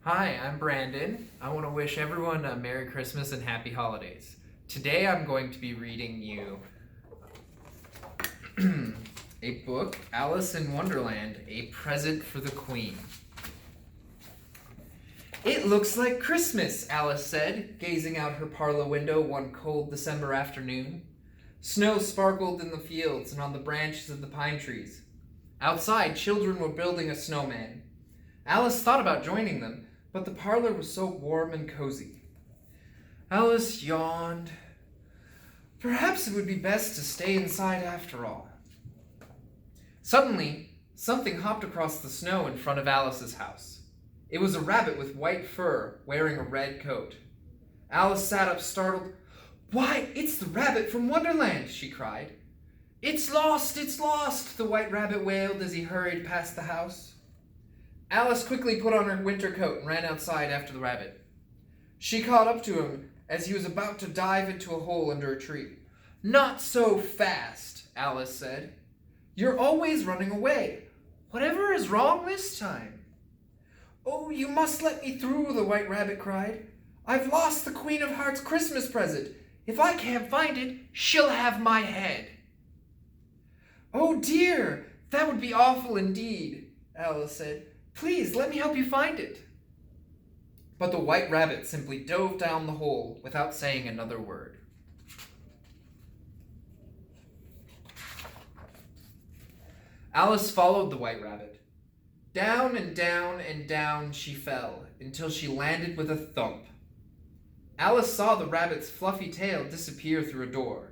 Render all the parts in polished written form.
Hi, I'm Brandon. I want to wish everyone a Merry Christmas and Happy Holidays. Today I'm going to be reading you a book, Alice in Wonderland, A Present for the Queen. It looks like Christmas, Alice said, gazing out her parlor window one cold December afternoon. Snow sparkled in the fields and on the branches of the pine trees. Outside, children were building a snowman. Alice thought about joining them, but the parlor was so warm and cozy. Alice yawned. Perhaps it would be best to stay inside after all. Suddenly, something hopped across the snow in front of Alice's house. It was a rabbit with white fur, wearing a red coat. Alice sat up startled. "Why, it's the rabbit from Wonderland," she cried. It's lost, the white rabbit wailed as he hurried past the house. Alice quickly put on her winter coat and ran outside after the rabbit. She caught up to him as he was about to dive into a hole under a tree. "Not so fast," Alice said. "You're always running away. Whatever is wrong this time?" "Oh, you must let me through," the white rabbit cried. "I've lost the Queen of Hearts' Christmas present. If I can't find it, she'll have my head." "Oh dear, that would be awful indeed," Alice said. "Please, let me help you find it." But the white rabbit simply dove down the hole without saying another word. Alice followed the white rabbit. Down and down and down she fell until she landed with a thump. Alice saw the rabbit's fluffy tail disappear through a door.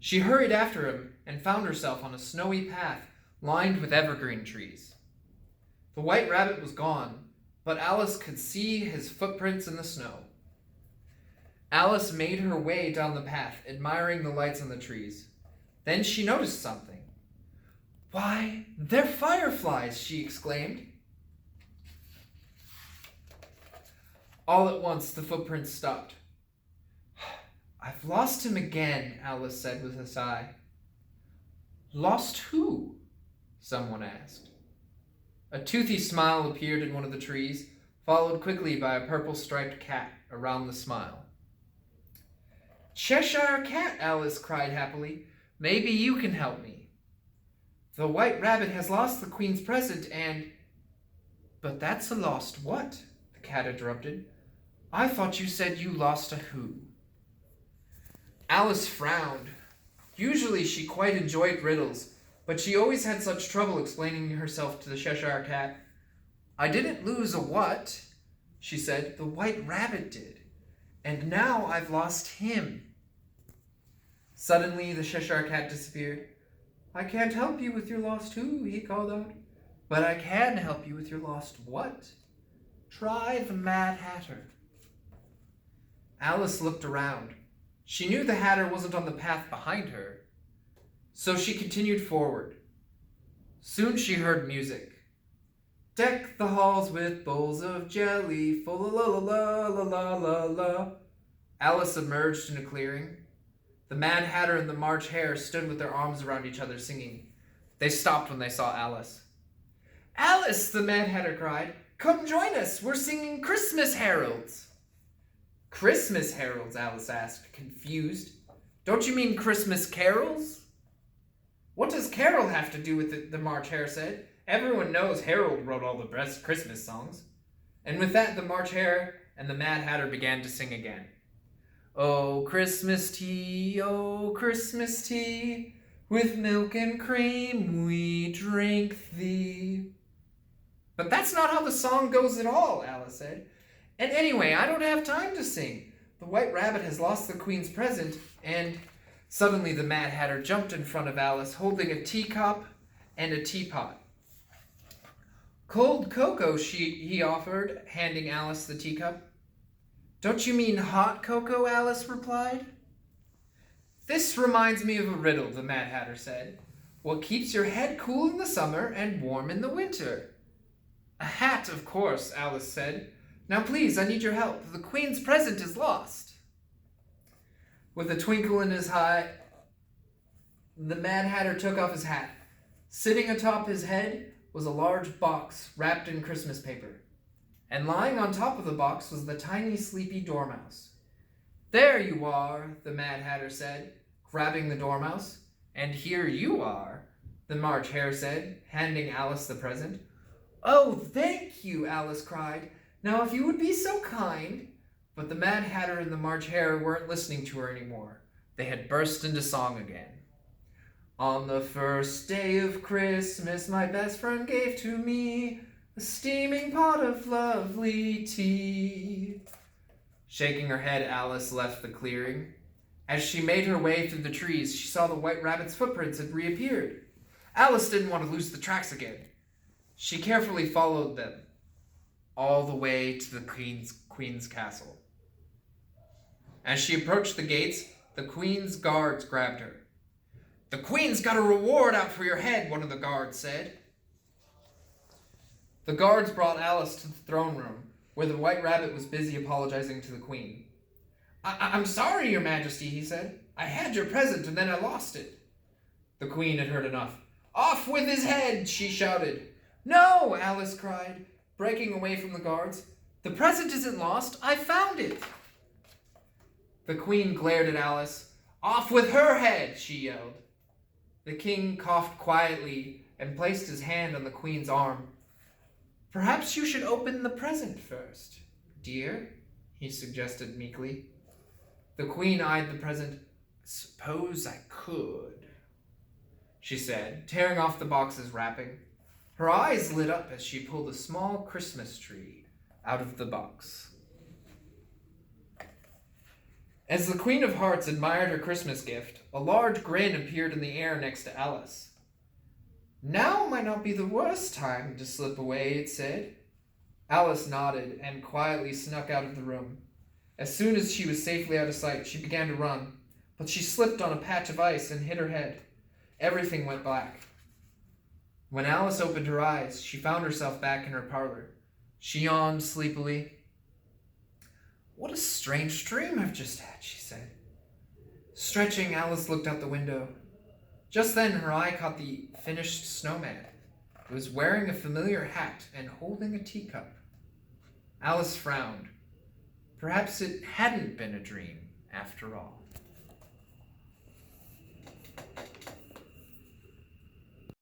She hurried after him and found herself on a snowy path lined with evergreen trees. The white rabbit was gone, but Alice could see his footprints in the snow. Alice made her way down the path, admiring the lights on the trees. Then she noticed something. "Why, they're fireflies!" she exclaimed. All at once, the footprints stopped. "I've lost him again," Alice said with a sigh. "Lost who?" someone asked. A toothy smile appeared in one of the trees, followed quickly by a purple-striped cat around the smile. "Cheshire Cat," Alice cried happily. "Maybe you can help me. The white rabbit has lost the Queen's present and—" "But that's a lost what?" the cat interrupted. "I thought you said you lost a who." Alice frowned. Usually she quite enjoyed riddles, but she always had such trouble explaining herself to the Cheshire Cat. "I didn't lose a what," she said. "The white rabbit did. And now I've lost him." Suddenly the Cheshire Cat disappeared. "I can't help you with your lost who," he called out. "But I can help you with your lost what. Try the Mad Hatter." Alice looked around. She knew the Hatter wasn't on the path behind her, so she continued forward. Soon she heard music. "Deck the halls with bowls of jelly, full la la la la la la la." Alice emerged in a clearing. The Mad Hatter and the March Hare stood with their arms around each other singing. They stopped when they saw Alice. "Alice," the Mad Hatter cried, "come join us. We're singing Christmas carols." "Christmas carols?" Alice asked, confused. "Don't you mean Christmas carols?" "What does carol have to do with it?" the March Hare said. "Everyone knows Harold wrote all the best Christmas songs." And with that, the March Hare and the Mad Hatter began to sing again. "Oh, Christmas tea, with milk and cream we drink thee." "But that's not how the song goes at all," Alice said. "And anyway, I don't have time to sing. The white rabbit has lost the Queen's present, and—" Suddenly the Mad Hatter jumped in front of Alice, holding a teacup and a teapot. "Cold cocoa," he offered, handing Alice the teacup. "Don't you mean hot cocoa?" Alice replied. "This reminds me of a riddle," the Mad Hatter said. "What keeps your head cool in the summer and warm in the winter?" "A hat, of course," Alice said. "Now please, I need your help. The Queen's present is lost." With a twinkle in his eye, the Mad Hatter took off his hat. Sitting atop his head was a large box wrapped in Christmas paper. and lying on top of the box was the tiny, sleepy Dormouse. "There you are," the Mad Hatter said, grabbing the Dormouse. "And here you are," the March Hare said, handing Alice the present. "Oh, thank you," Alice cried. "Now, if you would be so kind." But the Mad Hatter and the March Hare weren't listening to her anymore. They had burst into song again. "On the first day of Christmas, my best friend gave to me a steaming pot of lovely tea." Shaking her head, Alice left the clearing. As she made her way through the trees, she saw the White Rabbit's footprints had reappeared. Alice didn't want to lose the tracks again. She carefully followed them all the way to the Queen's castle. As she approached the gates, the Queen's guards grabbed her. "The Queen's got a reward out for your head," one of the guards said. The guards brought Alice to the throne room, where the White Rabbit was busy apologizing to the Queen. I'm sorry, Your Majesty," he said. "I had your present and then I lost it." The Queen had heard enough. "Off with his head!" she shouted. "No!" Alice cried, breaking away from the guards. "The present isn't lost. I found it." The Queen glared at Alice. "Off with her head!" she yelled. The King coughed quietly and placed his hand on the Queen's arm. "Perhaps you should open the present first, dear," he suggested meekly. The Queen eyed the present. "Suppose I could," she said, tearing off the box's wrapping. Her eyes lit up as she pulled a small Christmas tree out of the box. As the Queen of Hearts admired her Christmas gift, a large grin appeared in the air next to Alice. "Now might not be the worst time to slip away," it said. Alice nodded and quietly snuck out of the room. As soon as she was safely out of sight, she began to run, but she slipped on a patch of ice and hit her head. Everything went black. When Alice opened her eyes, she found herself back in her parlor. She yawned sleepily. "What a strange dream I've just had," she said. Stretching, Alice looked out the window. Just then, her eye caught the finished snowman. He was wearing a familiar hat and holding a teacup. Alice frowned. Perhaps it hadn't been a dream, after all.